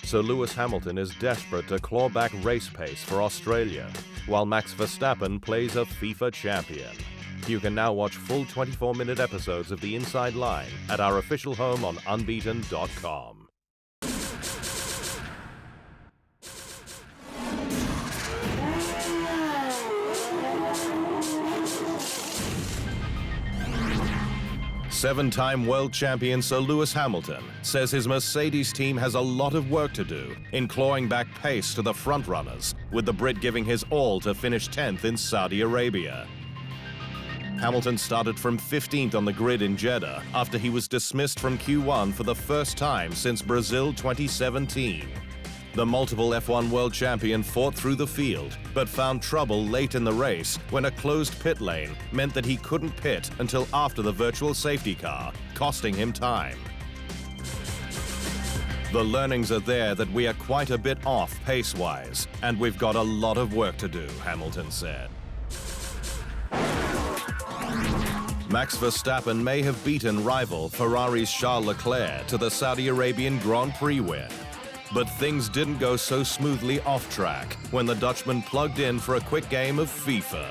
so Lewis Hamilton is desperate to claw back race pace for Australia, while Max Verstappen plays a FIFA champion. You can now watch full 24-minute episodes of The Inside Line at our official home on unbeaten.com. Seven-time world champion Sir Lewis Hamilton says his Mercedes team has a lot of work to do in clawing back pace to the frontrunners, with the Brit giving his all to finish 10th in Saudi Arabia. Hamilton started from 15th on the grid in Jeddah after he was dismissed from Q1 for the first time since Brazil 2017. The multiple F1 world champion fought through the field, but found trouble late in the race when a closed pit lane meant that he couldn't pit until after the virtual safety car, costing him time. The learnings are there that we are quite a bit off pace-wise, and we've got a lot of work to do, Hamilton said. Max Verstappen may have beaten rival Ferrari's Charles Leclerc to the Saudi Arabian Grand Prix win. But things didn't go so smoothly off track when the Dutchman plugged in for a quick game of FIFA.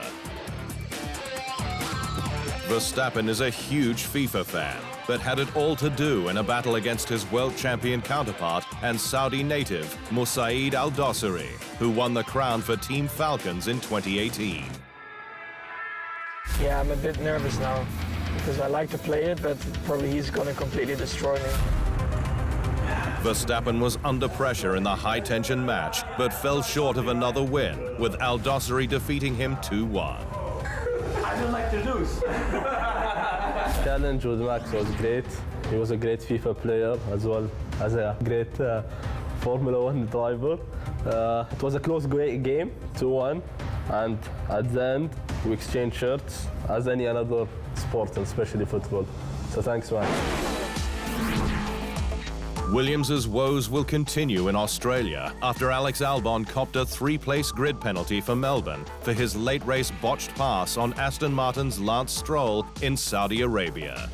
Verstappen is a huge FIFA fan, but had it all to do in a battle against his world champion counterpart and Saudi native Moussaïd Al-Dossari, who won the crown for Team Falcons in 2018. Yeah, I'm a bit nervous now because I like to play it, but probably he's going to completely destroy me. Verstappen was under pressure in the high-tension match, but fell short of another win, with Al-Dossari defeating him 2-1. I don't like to lose. Challenge with Max was great. He was a great FIFA player as well as a great Formula 1 driver. It was a close game, 2-1, and at the end we exchanged shirts as any other sport, especially football. So thanks, Max. Williams' woes will continue in Australia after Alex Albon copped a 3-place grid penalty for Melbourne for his late-race botched pass on Aston Martin's Lance Stroll in Saudi Arabia.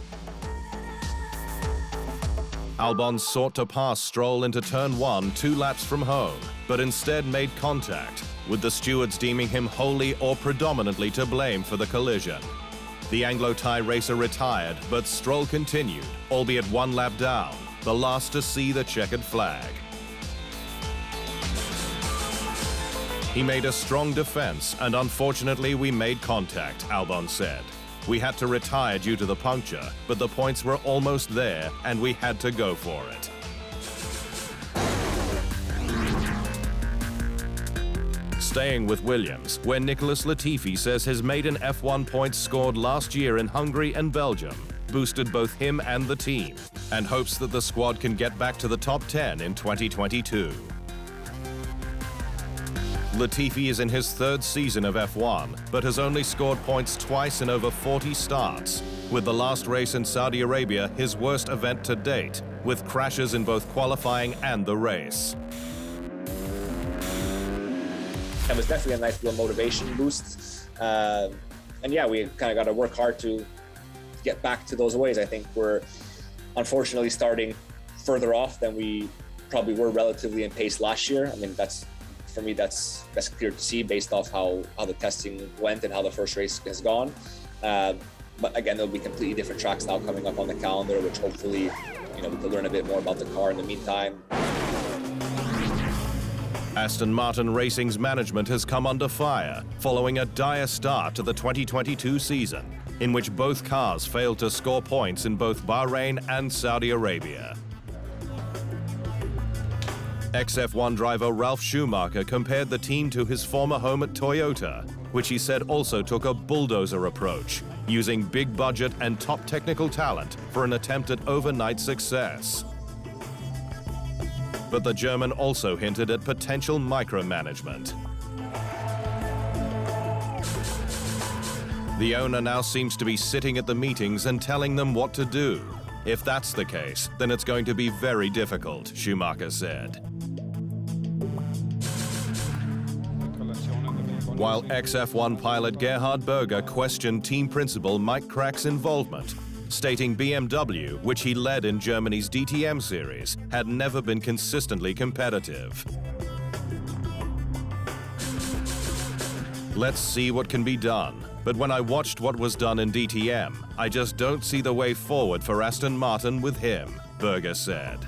Albon sought to pass Stroll into turn 1 2 laps from home, but instead made contact, with the stewards deeming him wholly or predominantly to blame for the collision. The Anglo-Thai racer retired, but Stroll continued, albeit 1 lap down, the last to see the checkered flag. He made a strong defense, and unfortunately we made contact, Albon said. We had to retire due to the puncture, but the points were almost there, and we had to go for it. Staying with Williams, where Nicholas Latifi says his maiden F1 points scored last year in Hungary and Belgium boosted both him and the team, and hopes that the squad can get back to the top 10 in 2022. Latifi is in his 3rd season of F1, but has only scored points twice in over 40 starts, with the last race in Saudi Arabia his worst event to date, with crashes in both qualifying and the race. It was definitely a nice little motivation boost. And yeah, we kind of got to work hard to get back to those ways. I think we're unfortunately starting further off than we probably were relatively in pace last year. I mean, for me, that's clear to see based off how the testing went and how the first race has gone. But again, there'll be completely different tracks now coming up on the calendar, which hopefully, we can learn a bit more about the car in the meantime. Aston Martin Racing's management has come under fire following a dire start to the 2022 season, in which both cars failed to score points in both Bahrain and Saudi Arabia. Ex-F1 driver Ralf Schumacher compared the team to his former home at Toyota, which he said also took a bulldozer approach, using big budget and top technical talent for an attempt at overnight success. But the German also hinted at potential micromanagement. The owner now seems to be sitting at the meetings and telling them what to do. If that's the case, then it's going to be very difficult, Schumacher said. While ex-F1 pilot Gerhard Berger questioned team principal Mike Krack's involvement, stating BMW, which he led in Germany's DTM series, had never been consistently competitive. Let's see what can be done. But when I watched what was done in DTM, I just don't see the way forward for Aston Martin with him, Berger said.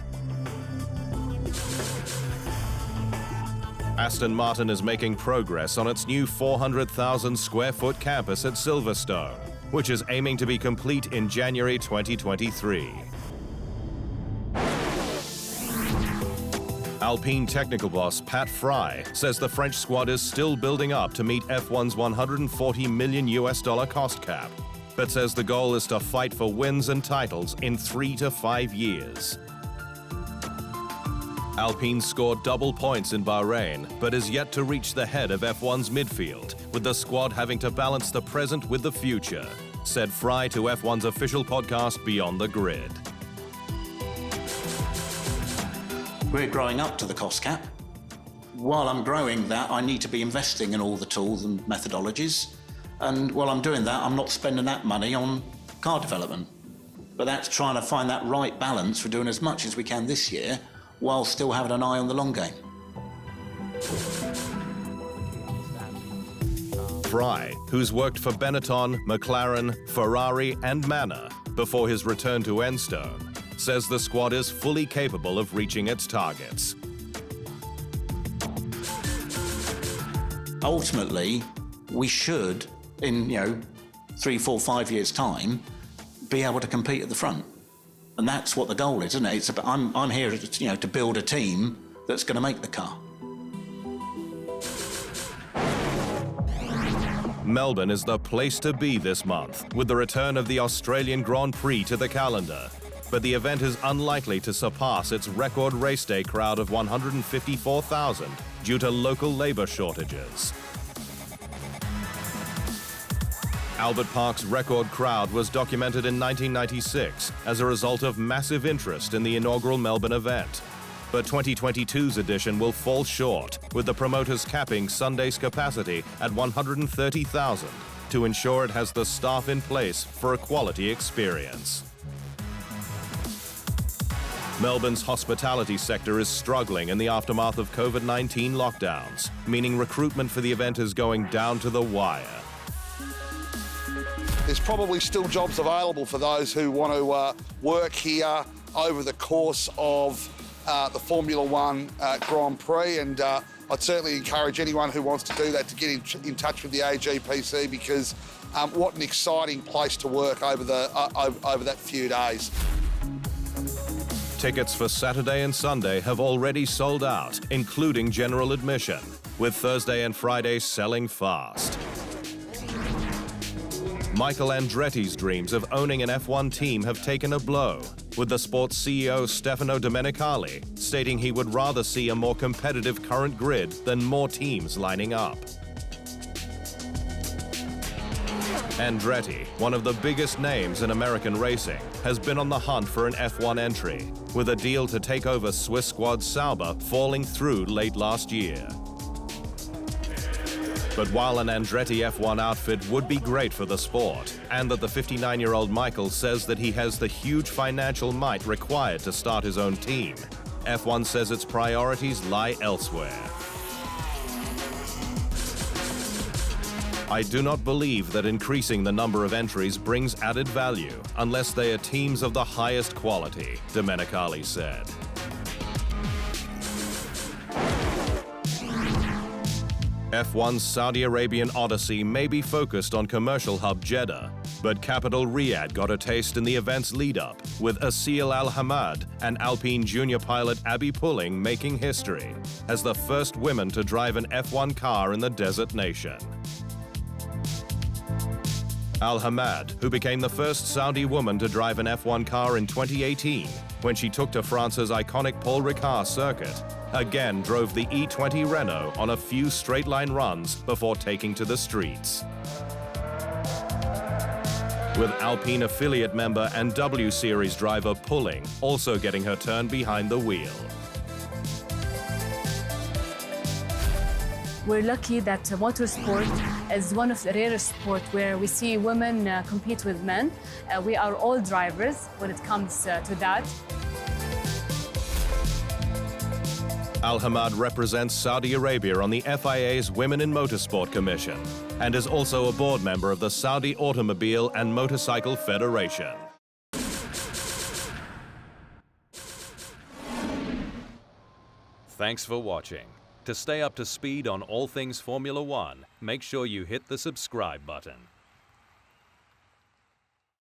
Aston Martin is making progress on its new 400,000 square foot campus at Silverstone, which is aiming to be complete in January 2023. Alpine technical boss Pat Fry says the French squad is still building up to meet F1's $140 million cost cap, but says the goal is to fight for wins and titles in 3 to 5 years. Alpine scored double points in Bahrain, but is yet to reach the head of F1's midfield, with the squad having to balance the present with the future, said Fry to F1's official podcast Beyond the Grid. We're growing up to the cost cap. While I'm growing that, I need to be investing in all the tools and methodologies. And while I'm doing that, I'm not spending that money on car development. But that's trying to find that right balance for doing as much as we can this year, while still having an eye on the long game. Fry, who's worked for Benetton, McLaren, Ferrari and Manor before his return to Enstone, says the squad is fully capable of reaching its targets. Ultimately, we should, in 3, 4, 5 years' time, be able to compete at the front. And that's what the goal is, isn't it? It's about, I'm here to build a team that's going to make the car. Melbourne is the place to be this month, with the return of the Australian Grand Prix to the calendar. But the event is unlikely to surpass its record race day crowd of 154,000 due to local labour shortages. Albert Park's record crowd was documented in 1996 as a result of massive interest in the inaugural Melbourne event. But 2022's edition will fall short, with the promoters capping Sunday's capacity at 130,000 to ensure it has the staff in place for a quality experience. Melbourne's hospitality sector is struggling in the aftermath of COVID-19 lockdowns, meaning recruitment for the event is going down to the wire. There's probably still jobs available for those who want to work here over the course of the Formula One Grand Prix, and I'd certainly encourage anyone who wants to do that to get in touch with the AGPC, because what an exciting place to work over that few days. Tickets for Saturday and Sunday have already sold out, including general admission, with Thursday and Friday selling fast. Michael Andretti's dreams of owning an F1 team have taken a blow, with the sports CEO Stefano Domenicali stating he would rather see a more competitive current grid than more teams lining up. Andretti, one of the biggest names in American racing, has been on the hunt for an F1 entry, with a deal to take over Swiss squad Sauber falling through late last year. But while an Andretti F1 outfit would be great for the sport, and that the 59-year-old Michael says that he has the huge financial might required to start his own team, F1 says its priorities lie elsewhere. I do not believe that increasing the number of entries brings added value unless they are teams of the highest quality, Domenicali said. F1's Saudi Arabian odyssey may be focused on commercial hub Jeddah, but capital Riyadh got a taste in the event's lead-up, with Asil Al-Hamad and Alpine junior pilot Abby Pulling making history as the first women to drive an F1 car in the desert nation. Al-Hamad, who became the first Saudi woman to drive an F1 car in 2018 when she took to France's iconic Paul Ricard circuit, again drove the E20 Renault on a few straight-line runs before taking to the streets. With Alpine affiliate member and W Series driver Pulling also getting her turn behind the wheel. We're lucky that motorsport is one of the rarest sports where we see women compete with men. We are all drivers when it comes to that. Al Hamad represents Saudi Arabia on the FIA's Women in Motorsport Commission and is also a board member of the Saudi Automobile and Motorcycle Federation. Thanks for watching. To stay up to speed on all things Formula One, make sure you hit the subscribe button.